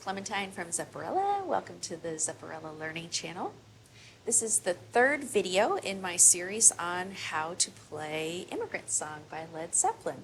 Clementine from Zepparella. Welcome to the Zepparella Learning Channel. This is the third video in my series on how to play Immigrant Song by Led Zeppelin.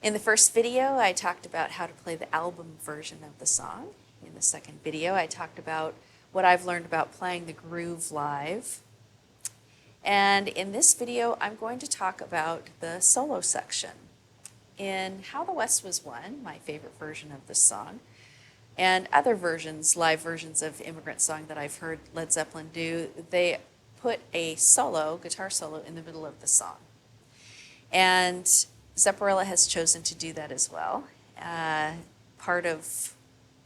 In the first video, I talked about how to play the album version of the song. In the second video, I talked about what I've learned about playing the groove live. And in this video, I'm going to talk about the solo section. In How the West Was Won, my favorite version of this song, and other versions, live versions of Immigrant Song that I've heard Led Zeppelin do, they put a solo, guitar solo, in the middle of the song. And Zepparella has chosen to do that as well. Part of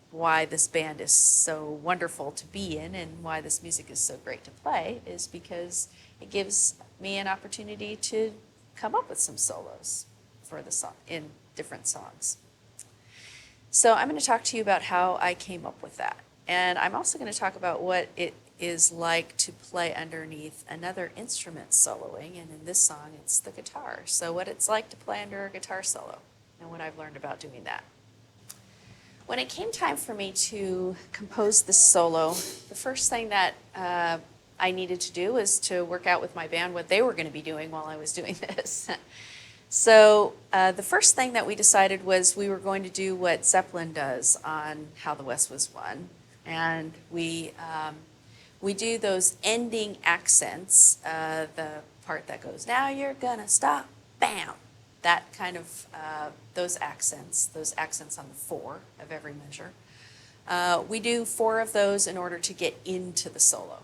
why this band is so wonderful to be in and why this music is so great to play is because it gives me an opportunity to come up with some solos for the song in different songs. So I'm going to talk to you about how I came up with that. And I'm also going to talk about what it is like to play underneath another instrument soloing, and in this song it's the guitar. So what it's like to play under a guitar solo and what I've learned about doing that. When it came time for me to compose this solo, the first thing that I needed to do was to work out with my band what they were going to be doing while I was doing this. So the first thing that we decided was we were going to do what Zeppelin does on How the West Was Won, and we do those ending accents, the part that goes, now you're gonna stop, bam. That kind of, those accents on the 4 of every measure. We do 4 of those in order to get into the solo.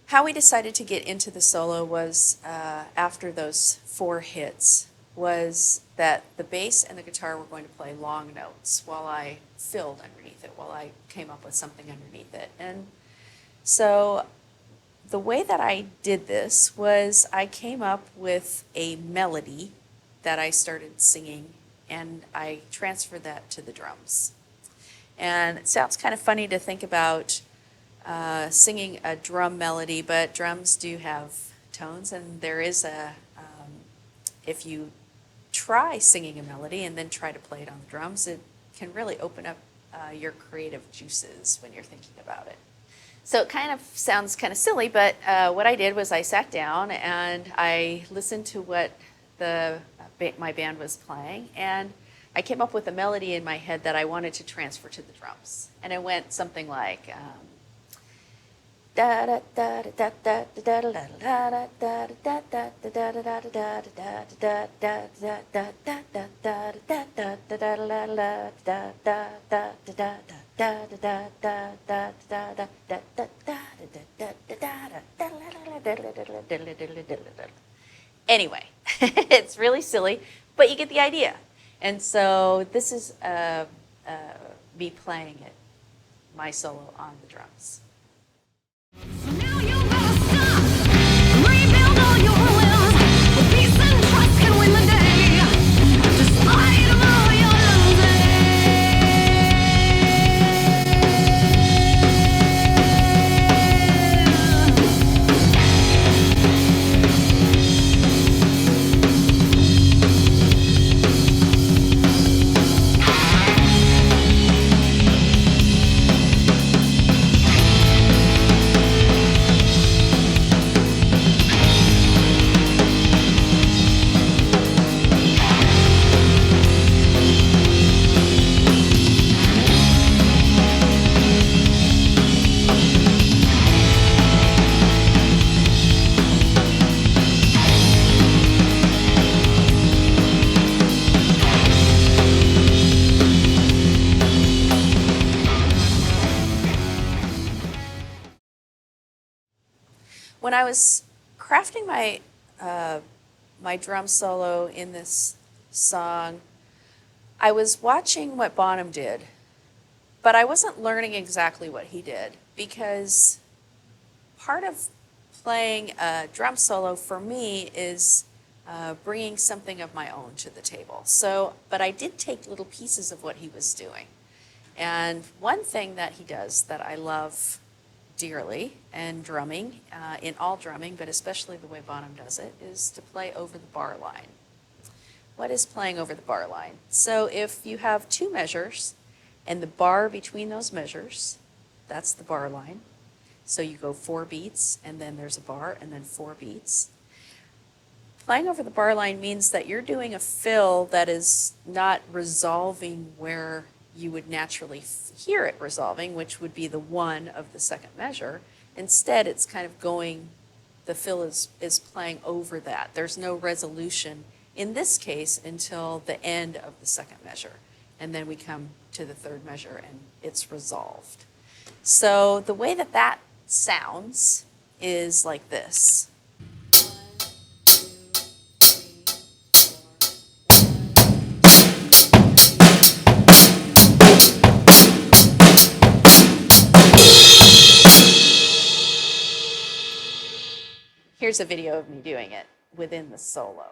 How we decided to get into the solo was, after those 4 hits, was that the bass and the guitar were going to play long notes while I filled underneath it, while I came up with something underneath it. And so the way that I did this was I came up with a melody that I started singing, and I transferred that to the drums. And it sounds kind of funny to think about singing a drum melody, but drums do have tones, and there is if you try singing a melody and then try to play it on the drums, it can really open up your creative juices when you're thinking about it. So it kind of sounds kind of silly, but what I did was I sat down and I listened to what my band was playing, and I came up with a melody in my head that I wanted to transfer to the drums. And it went something like Anyway, it's really silly, but you get the idea. And so this is me playing it, my solo on the drums. So now you gotta stop, rebuild all your limbs, for peace and trust can win the day, despite of all your When I was crafting my drum solo in this song, I was watching what Bonham did, but I wasn't learning exactly what he did, because part of playing a drum solo for me is bringing something of my own to the table. So, but I did take little pieces of what he was doing. And one thing that he does that I love dearly in drumming, in all drumming, but especially the way Bonham does it, is to play over the bar line. What is playing over the bar line? So if you have two measures and the bar between those measures, that's the bar line. So you go 4 beats and then there's a bar and then 4 beats. Playing over the bar line means that you're doing a fill that is not resolving where you would naturally hear it resolving, which would be the 1 of the second measure. Instead, it's kind of going, the fill is playing over that. There's no resolution in this case until the end of the second measure. And then we come to the third measure and it's resolved. So the way that that sounds is like this. Here's a video of me doing it within the solo.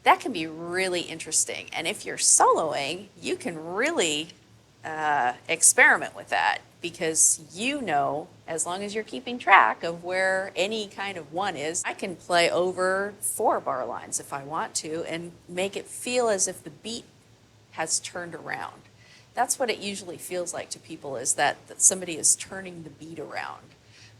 That can be really interesting. And if you're soloing, you can really experiment with that because you know, as long as you're keeping track of where any kind of 1 is, I can play over 4 bar lines if I want to and make it feel as if the beat has turned around. That's what it usually feels like to people, is that somebody is turning the beat around.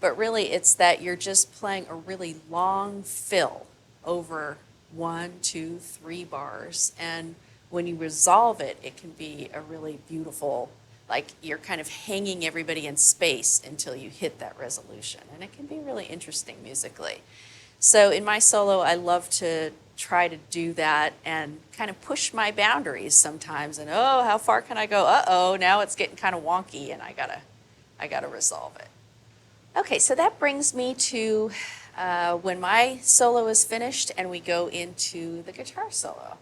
But really it's that you're just playing a really long fill over 1, 2, 3 bars, and when you resolve it, it can be a really beautiful, like you're kind of hanging everybody in space until you hit that resolution, and it can be really interesting musically. So in my solo, I love to try to do that and kind of push my boundaries sometimes, and oh, how far can I go? Uh-oh, now it's getting kind of wonky, and I gotta resolve it. Okay, so that brings me to when my solo is finished and we go into the guitar solo.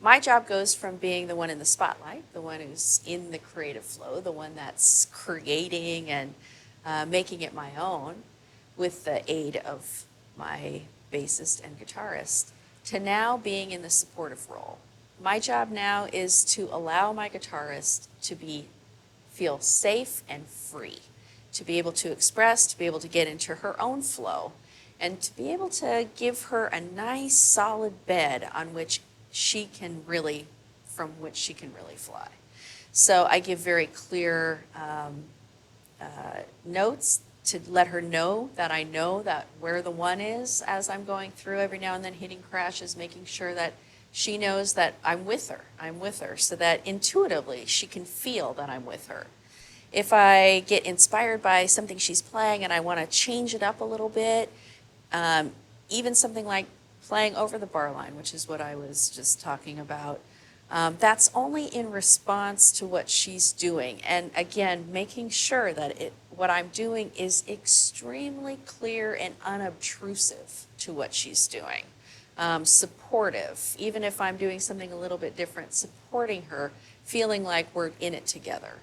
My job goes from being the one in the spotlight, the one who's in the creative flow, the one that's creating and making it my own with the aid of my bassist and guitarist, to now being in the supportive role. My job now is to allow my guitarist to feel safe and free, to be able to express, to be able to get into her own flow, and to be able to give her a nice solid bed on which she can really, from which she can really fly. So I give very clear notes to let her know that I know that where the 1 is as I'm going through, every now and then hitting crashes, making sure that she knows that I'm with her, so that intuitively she can feel that I'm with her. If I get inspired by something she's playing and I want to change it up a little bit, even something like playing over the bar line, which is what I was just talking about, that's only in response to what she's doing. And again, making sure that what I'm doing is extremely clear and unobtrusive to what she's doing. Supportive, even if I'm doing something a little bit different, supporting her, feeling like we're in it together.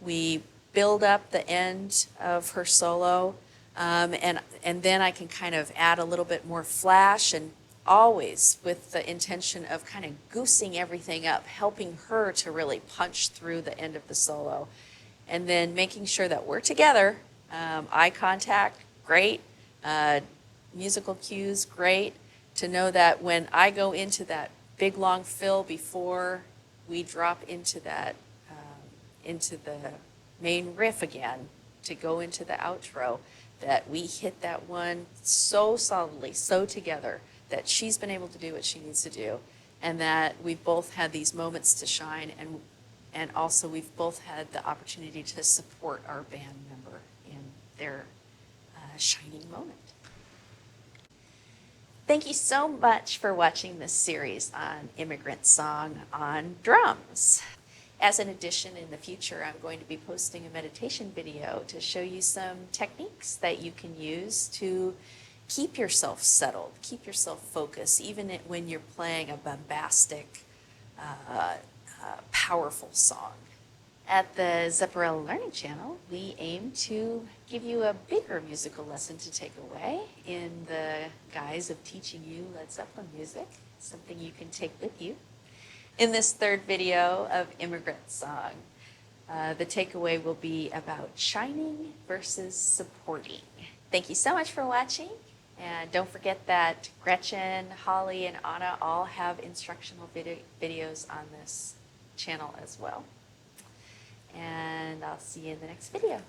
We build up the end of her solo, and then I can kind of add a little bit more flash, and always with the intention of kind of goosing everything up, helping her to really punch through the end of the solo, and then making sure that we're together. Eye contact, great. Musical cues, great. To know that when I go into that big long fill before we drop into that into the main riff again, to go into the outro, that we hit that one so solidly, so together, that she's been able to do what she needs to do, and that we've both had these moments to shine, and also we've both had the opportunity to support our band member in their shining moment. Thank you so much for watching this series on Immigrant Song on drums. As an addition, in the future, I'm going to be posting a meditation video to show you some techniques that you can use to keep yourself settled, keep yourself focused, even when you're playing a bombastic, powerful song. At the Zepparella Learning Channel, we aim to give you a bigger musical lesson to take away in the guise of teaching you Led Zeppelin music, something you can take with you. In this third video of Immigrant Song, the takeaway will be about shining versus supporting. Thank you so much for watching, and don't forget that Gretchen, Holly, and Anna all have instructional videos on this channel as well. And I'll see you in the next video.